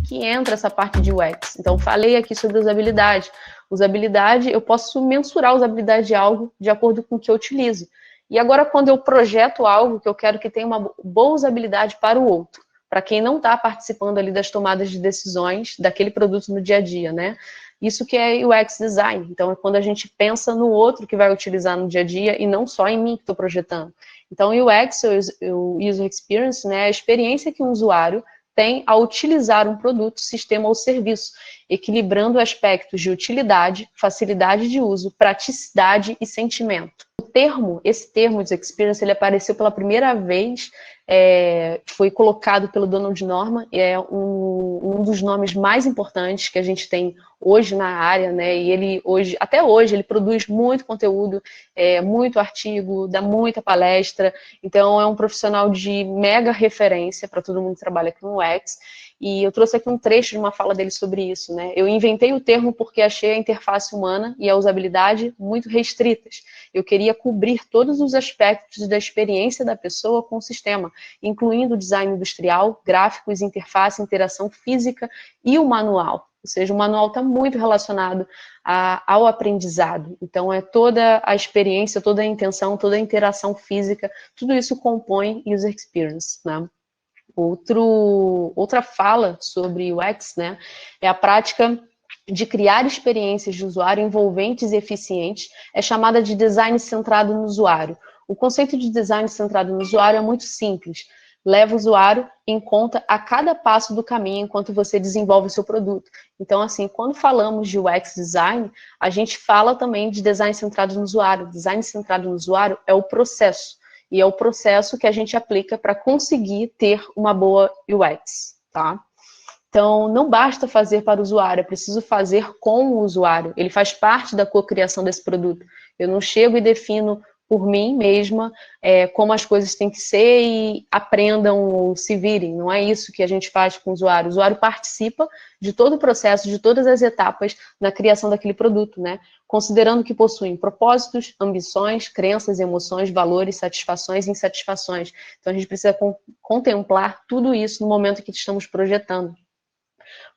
que entra essa parte de UX. Então, falei aqui sobre usabilidade. Usabilidade, eu posso mensurar a usabilidade de algo de acordo com o que eu utilizo. E agora, quando eu projeto algo que eu quero que tenha uma boa usabilidade para o outro, para quem não está participando ali das tomadas de decisões daquele produto no dia a dia, né? Isso que é UX design. Então, é quando a gente pensa no outro que vai utilizar no dia a dia e não só em mim que estou projetando. Então, UX, o User Experience, né, é a experiência que um usuário tem ao utilizar um produto, sistema ou serviço, equilibrando aspectos de utilidade, facilidade de uso, praticidade e sentimento. Esse termo User Experience, ele apareceu pela primeira vez, foi colocado pelo Donald Norman, é um dos nomes mais importantes que a gente tem hoje na área, né? E ele até hoje, ele produz muito conteúdo, muito artigo, dá muita palestra, então é um profissional de mega referência para todo mundo que trabalha com UX. E eu trouxe aqui um trecho de uma fala dele sobre isso, né? Eu inventei o termo porque achei a interface humana e a usabilidade muito restritas. Eu queria cobrir todos os aspectos da experiência da pessoa com o sistema, incluindo o design industrial, gráficos, interface, interação física e o manual. Ou seja, o manual está muito relacionado ao aprendizado. Então, é toda a experiência, toda a intenção, toda a interação física, tudo isso compõe User Experience, né? Outra fala sobre UX, né, é a prática de criar experiências de usuário envolventes e eficientes, é chamada de design centrado no usuário. O conceito de design centrado no usuário é muito simples. Leva o usuário em conta a cada passo do caminho enquanto você desenvolve o seu produto. Então, assim, quando falamos de UX design, a gente fala também de design centrado no usuário. Design centrado no usuário é o processo. E é o processo que a gente aplica para conseguir ter uma boa UX, tá? Então, não basta fazer para o usuário, é preciso fazer com o usuário. Ele faz parte da cocriação desse produto. Eu não chego e defino por mim mesma como as coisas têm que ser e aprendam ou se virem. Não é isso que a gente faz com o usuário. O usuário participa de todo o processo, de todas as etapas na criação daquele produto, né? Considerando que possuem propósitos, ambições, crenças, emoções, valores, satisfações e insatisfações. Então, a gente precisa contemplar tudo isso no momento em que estamos projetando.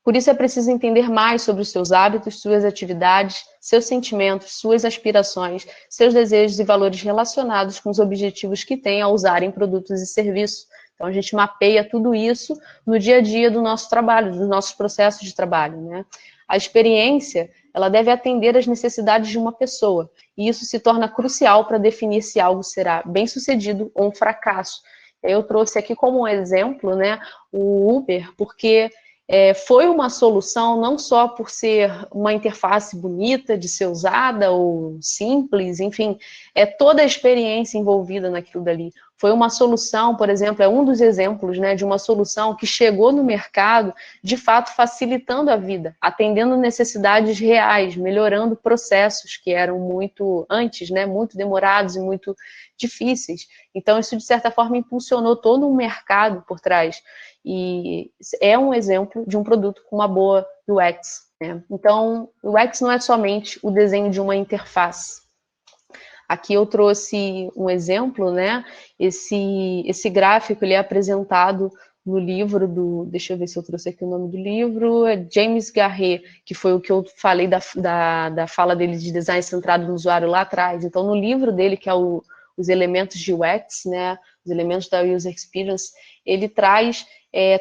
Por isso é preciso entender mais sobre os seus hábitos, suas atividades, seus sentimentos, suas aspirações, seus desejos e valores relacionados com os objetivos que tem ao usarem produtos e serviços. Então, a gente mapeia tudo isso no dia a dia do nosso trabalho, dos nossos processos de trabalho, né? A experiência, ela deve atender às necessidades de uma pessoa, e isso se torna crucial para definir se algo será bem-sucedido ou um fracasso. Eu trouxe aqui como um exemplo, né, o Uber, porque foi uma solução não só por ser uma interface bonita de ser usada ou simples, enfim, toda a experiência envolvida naquilo dali. Foi uma solução, por exemplo, é um dos exemplos, né, de uma solução que chegou no mercado, de fato, facilitando a vida, atendendo necessidades reais, melhorando processos que eram muito, antes, né, muito demorados e muito difíceis. Então, isso, de certa forma, impulsionou todo um mercado por trás. E é um exemplo de um produto com uma boa UX, né? Então, o UX não é somente o desenho de uma interface. Aqui eu trouxe um exemplo, né? Esse gráfico, ele é apresentado no livro deixa eu ver se eu trouxe aqui o nome do livro, é James Garret, que foi o que eu falei da fala dele de design centrado no usuário lá atrás. Então, no livro dele, que é os elementos de UX, né? Os elementos da User Experience, ele traz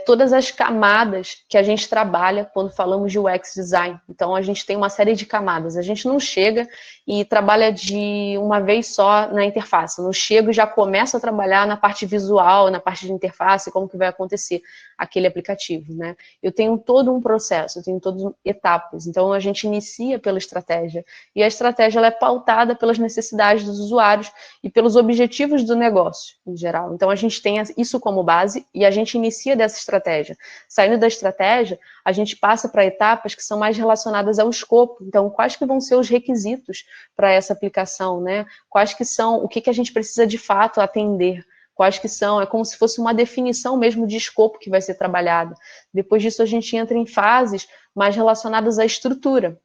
todas as camadas que a gente trabalha quando falamos de UX Design. Então, a gente tem uma série de camadas. A gente não chega e trabalha de uma vez só na interface. Não chego e já começo a trabalhar na parte visual, na parte de interface, como que vai acontecer aquele aplicativo, né? Eu tenho todo um processo, eu tenho todas etapas. Então, a gente inicia pela estratégia. E a estratégia ela é pautada pelas necessidades dos usuários e pelos objetivos do negócio, em geral. Então, a gente tem isso como base e a gente inicia dessa estratégia. Saindo da estratégia, a gente passa para etapas que são mais relacionadas ao escopo. Então, quais que vão ser os requisitos para essa aplicação, né? Quais que são, o que a gente precisa de fato atender? Quais que são, é como se fosse uma definição mesmo de escopo que vai ser trabalhado. Depois disso, a gente entra em fases mais relacionadas à estrutura.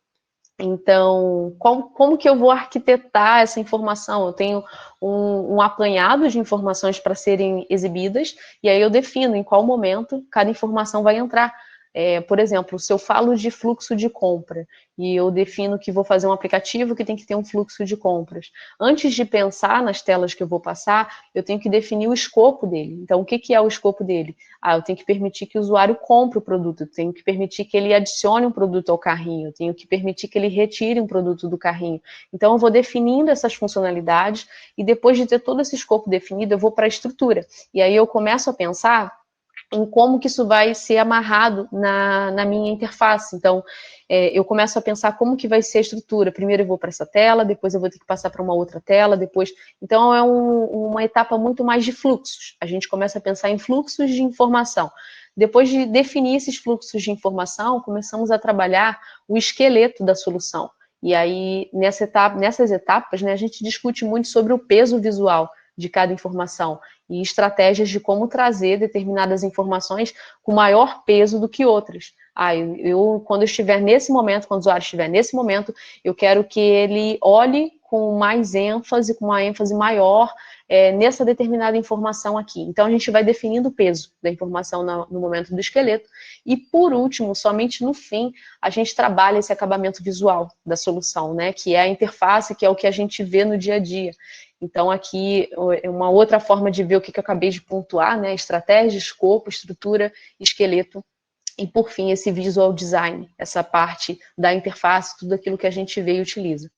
Então, como que eu vou arquitetar essa informação? Eu tenho um apanhado de informações para serem exibidas, e aí eu defino em qual momento cada informação vai entrar Por exemplo, se eu falo de fluxo de compra e eu defino que vou fazer um aplicativo que tem que ter um fluxo de compras, antes de pensar nas telas que eu vou passar, eu tenho que definir o escopo dele. Então, o que é o escopo dele? Eu tenho que permitir que o usuário compre o produto, eu tenho que permitir que ele adicione um produto ao carrinho, eu tenho que permitir que ele retire um produto do carrinho. Então, eu vou definindo essas funcionalidades e depois de ter todo esse escopo definido, eu vou para a estrutura. E aí eu começo a pensar em como que isso vai ser amarrado na minha interface. Então, eu começo a pensar como que vai ser a estrutura. Primeiro eu vou para essa tela, depois eu vou ter que passar para uma outra tela, depois... Então, é uma etapa muito mais de fluxos. A gente começa a pensar em fluxos de informação. Depois de definir esses fluxos de informação, começamos a trabalhar o esqueleto da solução. E aí, nessas etapas, né, a gente discute muito sobre o peso visual de cada informação e estratégias de como trazer determinadas informações com maior peso do que outras. Quando eu estiver nesse momento, quando o usuário estiver nesse momento, eu quero que ele olhe com mais ênfase, com uma ênfase maior nessa determinada informação aqui. Então, a gente vai definindo o peso da informação no momento do esqueleto. E, por último, somente no fim, a gente trabalha esse acabamento visual da solução, né? Que é a interface, que é o que a gente vê no dia a dia. Então, aqui, uma outra forma de ver o que eu acabei de pontuar, né? Estratégia, escopo, estrutura, esqueleto. E, por fim, esse visual design, essa parte da interface, tudo aquilo que a gente vê e utiliza.